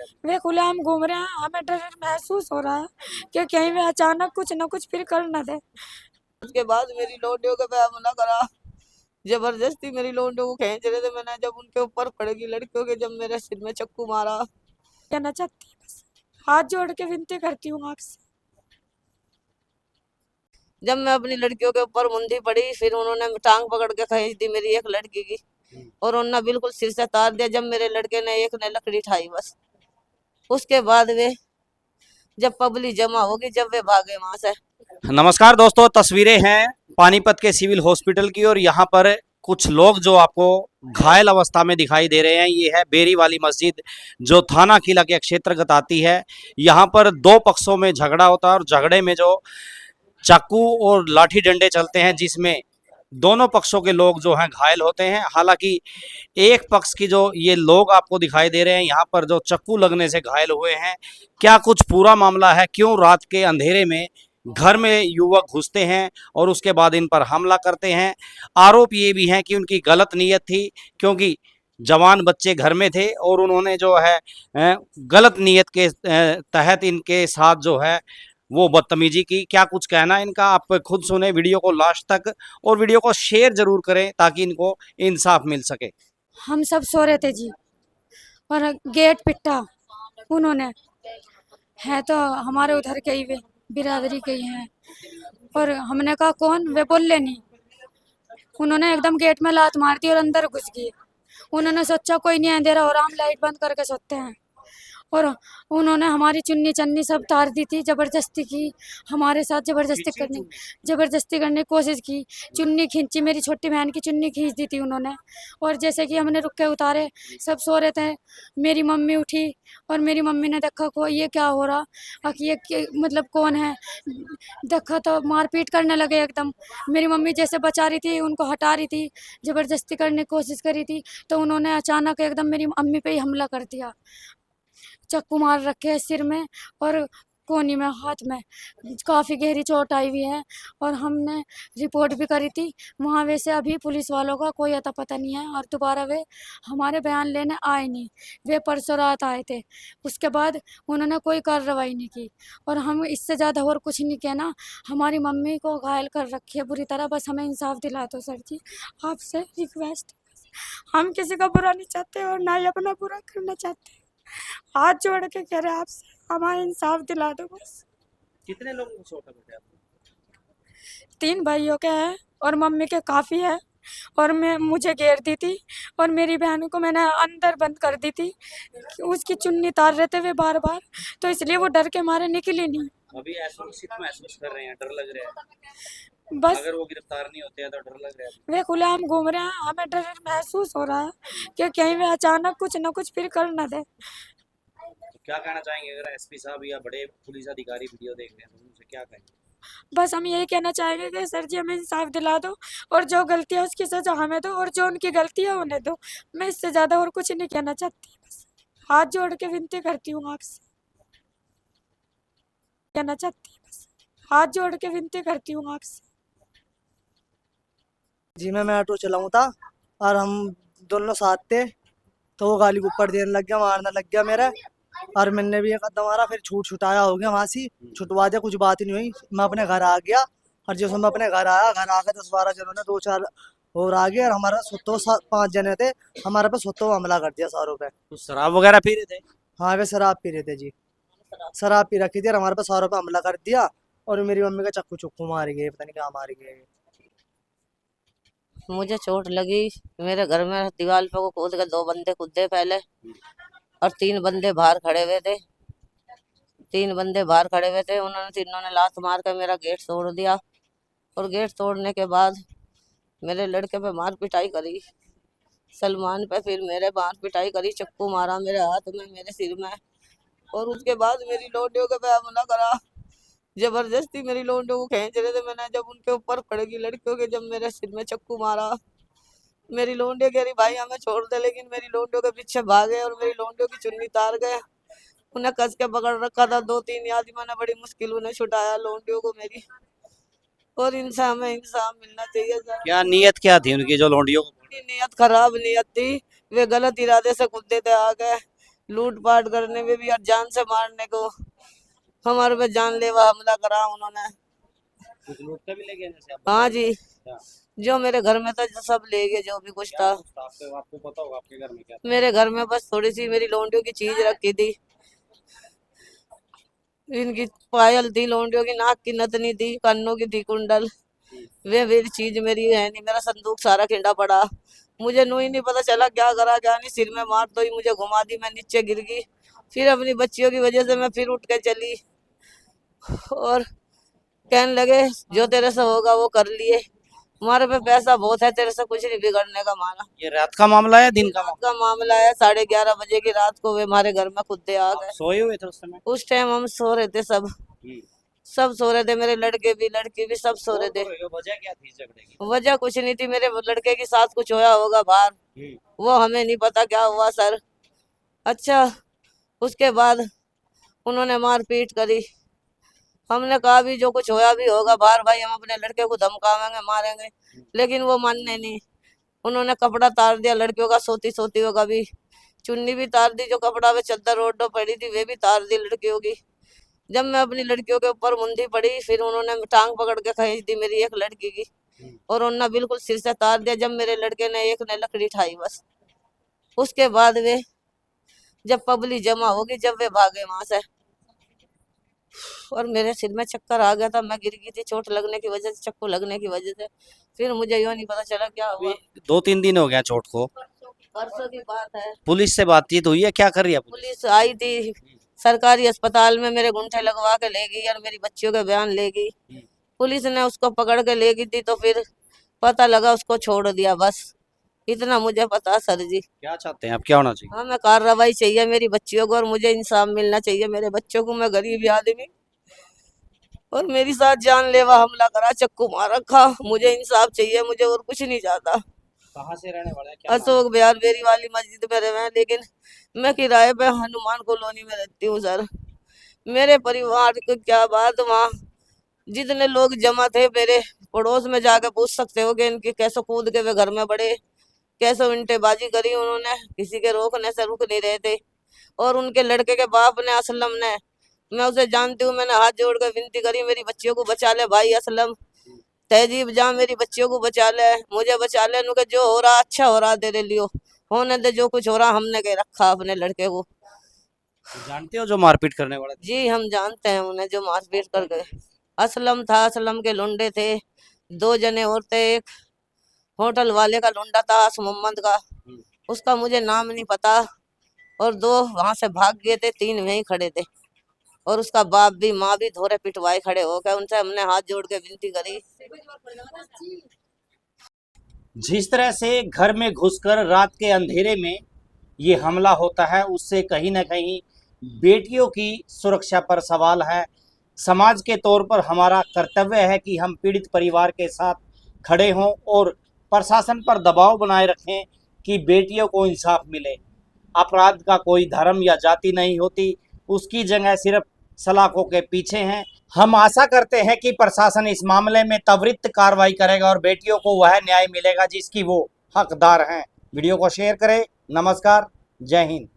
रहे हैं? वे खुलेआम घूम रहे हैं, हमें डर महसूस हो रहा है कि कहीं वे अचानक कुछ न कुछ फिर कर न दे। उसके बाद मेरी लौंडियों के पे हमला करा, जबरदस्ती मेरी लौंडियों को खींच रहे थे। मैंने जब उनके ऊपर पड़ेगी लड़कियों के, जब मेरे सिर में चाकू मारा। कहना चाहती हूँ बस, हाथ जोड़ के विनती करती हूँ आपसे। जब मैं अपनी लड़कियों के ऊपर मुंडी पड़ी, फिर उन्होंने टांग पकड़ के खींच दी मेरी एक लड़की की, और उन्होंने बिल्कुल सिर से तार दिया। जब मेरे लड़के ने एक ने लकड़ी उठाई, बस उसके बाद वे जब पब्लिक जमा होगी, जब वे भागे वहां से। नमस्कार दोस्तों, तस्वीरें हैं पानीपत के सिविल हॉस्पिटल की और यहाँ पर कुछ लोग जो आपको घायल अवस्था में दिखाई दे रहे हैं। ये है बेरी वाली मस्जिद जो थाना किला के क्षेत्रगत आती है। यहाँ पर दो पक्षों में झगड़ा होता है और झगड़े में जो चाकू और लाठी डंडे चलते हैं, जिसमें दोनों पक्षों के लोग जो हैं घायल होते हैं। हालांकि एक पक्ष की जो ये लोग आपको दिखाई दे रहे हैं यहाँ पर जो चाकू लगने से घायल हुए हैं, क्या कुछ पूरा मामला है, क्यों रात के अंधेरे में घर में युवक घुसते हैं और उसके बाद इन पर हमला करते हैं। आरोप ये भी है कि उनकी गलत नीयत थी, क्योंकि जवान बच्चे घर में थे और उन्होंने जो है गलत नीयत के तहत इनके साथ जो है वो बदतमीजी की। क्या कुछ कहना है इनका, आप खुद सुने वीडियो को लास्ट तक और वीडियो को शेयर जरूर करें ताकि इनको इंसाफ मिल सके। हम सब सो रहे थे जी, और गेट पिटा उन्होंने, है तो हमारे उधर के ही, वे बिरादरी के ही हैं। और हमने कहा कौन, वे बोले नहीं। उन्होंने एकदम गेट में लात मार दी और अंदर घुस गए। उन्होंने सोचा कोई नहीं अंधेरा हो रहा, हम लाइट बंद करके सोते हैं। और उन्होंने हमारी चुन्नी चन्नी सब तार दी थी, ज़बरदस्ती की हमारे साथ, ज़बरदस्ती करने की कोशिश की। चुन्नी खींची, मेरी छोटी बहन की चुन्नी खींच दी थी उन्होंने। और जैसे कि हमने रुक के उतारे, सब सो रहे थे। मेरी मम्मी उठी और मेरी मम्मी ने देखा को ये क्या हो रहा, मतलब कौन है। देखा तो मारपीट करने लगे एकदम। मेरी मम्मी जैसे बचा रही थी, उनको हटा रही थी, ज़बरदस्ती करने की कोशिश करी थी, तो उन्होंने अचानक एकदम मेरी अम्मी पे ही हमला कर दिया। चाकू मार रखे है सिर में और कोहनी में, हाथ में काफ़ी गहरी चोट आई हुई है। और हमने रिपोर्ट भी करी थी वहाँ। वैसे अभी पुलिस वालों का कोई अता पता नहीं है, और दोबारा वे हमारे बयान लेने आए नहीं। वे परसों रात आए थे, उसके बाद उन्होंने कोई कार्रवाई नहीं की। और हम इससे ज़्यादा और कुछ नहीं कहना। हमारी मम्मी को घायल कर रखी है बुरी तरह, बस हमें इंसाफ दिला दो सर जी, आपसे रिक्वेस्ट। हम किसी का बुरा नहीं चाहते और ना ही अपना बुरा करना चाहते। हाथ जोड़ के कह रहे हैं आपसे, हमारा इंसाफ दिला दो बस। कितने लोगों को चोट लगे आपको? 3 भाइयों के हैं और मम्मी के काफ़ी है। और मैं मुझे घेर दी थी और मेरी बहन को मैंने अंदर बंद कर दी थी। उसकी चुन्नी तार रहे थे वे बार बार, तो इसलिए वो डर के मारे निकली नहीं। अभी असुरक्षित महसूस कर रहे हैं, डर लग रहा है? बस अगर वो गिरफ्तार नहीं होते हैं तो डर लग रहा है? वे खुलेआम घूम रहे हैं, हमें डर महसूस हो रहा है कि कहीं वे अचानक कुछ न कुछ फिर कर न दे। तो क्या कहना चाहेंगे अगर एसपी साहब या बड़े पुलिस अधिकारी वीडियो देख रहे हैं तो उनसे क्या कहेंगे? बस हम यही कहना चाहेंगे कि सर जी हमें इंसाफ दिला दो, और जो गलती है उसकी सजा हमें दो, और जो उनकी गलती है उन्हें दो। मैं इससे ज़्यादा और कुछ नहीं कहना चाहती। बस हाथ जोड़ के विनती करती हूँ आपसे, कहना चाहती हूँ बस, हाथ जोड़ के विनती करती हूँ आपसे। जी मैं ऑटो चलाऊँ था और हम दोनों साथ थे, तो वो गाली ऊपर देने लग गया, मारने लग गया मेरे। और मैंने भी एक कदम मारा, फिर छुटाया हो गया वहाँ से, छुटवा दिया, कुछ बात ही नहीं हुई। मैं अपने घर आ गया, और जैसे मैं अपने घर आया, घर आके 10-12 जनों ने 2-4 और आ गए, और हमारा 5 जने थे, हमारे पे 100 हमला कर दिया सारों पे। तो शराब वगैरह पी रहे थे? हाँ वे शराब पी रहे थे जी, शराब पी रखी थी, और हमारे पे सारों पे हमला कर दिया। और मेरी मम्मी का चक्कू चुक्कू मार गए, पता नहीं क्या मार गए। मुझे चोट लगी, मेरे घर में दीवार पे को कूद के 2 बंदे कूदे पहले, और 3 बंदे बाहर खड़े हुए थे। 3 बंदे बाहर खड़े हुए थे, उन्होंने तीनों ने लात मार कर मेरा गेट तोड़ दिया। और गेट तोड़ने के बाद मेरे लड़के पे मार पिटाई करी, सलमान पे, फिर मेरे मार पिटाई करी, चक्कू मारा मेरे हाथ में, मेरे सिर में। और उसके बाद मेरी लौंडियों के पे हमला करा, जबरदस्ती मेरी लौंडियों को खींच रहे थे। मैंने जब उनके ऊपर पड़ेगी लड़कियों के, जब मेरे सिर में चक्कू मारा, मेरी लौंडिया कह रही भाई हमें छोड़ दे, लेकिन मेरी लौंडियों के पीछे भागे और मेरी लौंडियों की चुन्नी तार गए। उन्हें कस के पकड़ रखा था, 2-3 आदमियों ने बड़ी मुश्किल उन्हें छुटाया लौंडियों को मेरी। और इनसे हमें इंसाफ मिलना चाहिए सर। क्या नीयत क्या थी उनकी जो लौंडियों को? उनकी नीयत खराब नीयत थी, वे गलत इरादे से कूदे थे आगे। लूटपाट करने में भी और जान से मारने को हमारे पे जानलेवा हमला करा उन्होंने। कुछ लूट के भी ले गए जैसे आप हाँ बता जी, रहे हैं। क्या? जो मेरे घर में था जो सब ले गए, जो भी कुछ था। आपको पता होगा आपके घर में क्या था? मेरे घर में बस थोड़ी सी मेरी लौंडियों की चीज रखी थी। इनकी पायल थी, लौंडियों की नाक की नथनी थी, कानों की थी कुंडल। वे मेरी चीज मेरी है नहीं, मेरा संदूक सारा खिंडा पड़ा। मुझे नू ही नहीं पता चला क्या करा क्या नहीं, सिर में मार तो ही मुझे घुमा दी, मैं नीचे गिर गई। फिर अपनी बच्चियों की वजह से मैं फिर उठ के चली और कहने लगे जो तेरे से होगा वो कर लिए, हमारे पे पैसा बहुत है, तेरे से कुछ नहीं बिगड़ने का माना। ये रात का मामला है दिन का रात का मामला है, 11:30 बजे की रात को वे हमारे घर में खुद आ मामला? गए। सोए हुए थे उस समय? उस टाइम हम सो रहे थे, सब सब सो रहे थे, मेरे लड़के भी लड़की भी सब सो रहे थे। वजह क्या थी झगड़े की? वजह कुछ नहीं थी, मेरे लड़के के साथ कुछ होया होगा बाहर, वो हमें नहीं पता क्या हुआ सर। अच्छा, उसके बाद उन्होंने मार पीट करी। हमने कहा भी जो कुछ होया भी होगा बाहर, भाई हम अपने लड़के को धमकावेंगे मारेंगे, लेकिन वो मानने नहीं। उन्होंने कपड़ा तार दिया लड़कियों का, सोती सोती का भी चुन्नी भी तार दी, जो कपड़ा में चद्दर ओढ़ पड़ी थी वे भी तार दी लड़कियों की। जब मैं अपनी लड़कियों के ऊपर मुंदी पड़ी, फिर उन्होंने टांग पकड़ के खींच दी मेरी एक लड़की की, और उन्होंने बिल्कुल सिर से तार दिया। जब मेरे लड़के ने एक ने लकड़ी उठाई बस, उसके बाद वे जब पब्लिक जमा होगी, जब वे भागे वहां से, और मेरे सिर में चक्कर आ गया था, मैं गिर गई थी चोट लगने की वजह से, चक्कू लगने की वजह से। फिर मुझे यो नहीं पता चला क्या हुआ। 2-3 दिन हो गया चोट को। परसों की बात है, पुलिस से बातचीत हुई है? क्या कर रही है पुलिस? पुलिस आई थी सरकारी अस्पताल में, मेरे गुंठे लगवा के ले गई और मेरी बच्चियों के बयान ले गई। पुलिस ने उसको पकड़ के ले गई थी, तो फिर पता लगा उसको छोड़ दिया, बस इतना मुझे पता सर जी। क्या चाहते हैं आप, क्या होना चाहिए? हमें कार्रवाई चाहिए मेरी बच्चियों को, और मुझे इंसाफ मिलना चाहिए मेरे बच्चों को। मैं गरीब आदमी, और मेरी साथ जानलेवा हमला करा, चक्कू मार रखा। मुझे इंसाफ चाहिए, मुझे और कुछ नहीं चाहता। कहाँ से रहने वाले हैं, क्या नाम अशोक बिहार बेरी वाली मस्जिद में रहे हैं, लेकिन मैं किराए पे हनुमान कॉलोनी में रहती हूँ सर। मेरे परिवार को क्या बात, वहाँ जितने लोग जमा थे मेरे पड़ोस में जाके पूछ सकते हो कि इनकी कैसे कूद के वे घर में बढ़े, कैसे उल्टेबाजी करी उन्होंने, किसी के रोकने से रुक नहीं रहे थे। और उनके लड़के के बाप ने, असलम ने, मैं उसे जानती हूँ, मैंने हाथ जोड़ कर विनती करी मेरी बच्चियों को बचा ले भाई असलम, तहजीब जा मेरी बच्चियों को बचा ले, मुझे बचा ले। उनके जो हो रहा अच्छा हो रहा तेरे लिए, होने दे, जो कुछ हो रहा हमने के रखा अपने लड़के को। जानते हो जो मारपीट करने वाले थे? जी हम जानते हैं उन्हें, जो मारपीट कर गए। असलम था, असलम के लुंडे थे 2 जने और थे। एक होटल वाले का लुंडा था मोहम्मद का, उसका मुझे नाम नहीं पता, और 2 वहां से भाग गए थे, 3 वहीं खड़े थे, और उसका बाप भी माँ भी धोरे पिटवाए खड़े हो गए। उनसे हमने हाथ जोड़ के विनती करी। जिस तरह से घर में घुसकर रात के अंधेरे में ये हमला होता है, उससे कहीं ना कहीं बेटियों की सुरक्षा पर सवाल है। समाज के तौर पर हमारा कर्तव्य है कि हम पीड़ित परिवार के साथ खड़े हों और प्रशासन पर दबाव बनाए रखें कि बेटियों को इंसाफ मिले। अपराध का कोई धर्म या जाति नहीं होती, उसकी जगह सिर्फ सलाखों के पीछे हैं। हम आशा करते हैं कि प्रशासन इस मामले में त्वरित कार्रवाई करेगा और बेटियों को वह न्याय मिलेगा जिसकी वो हकदार हैं। वीडियो को शेयर करें। नमस्कार, जय हिंद।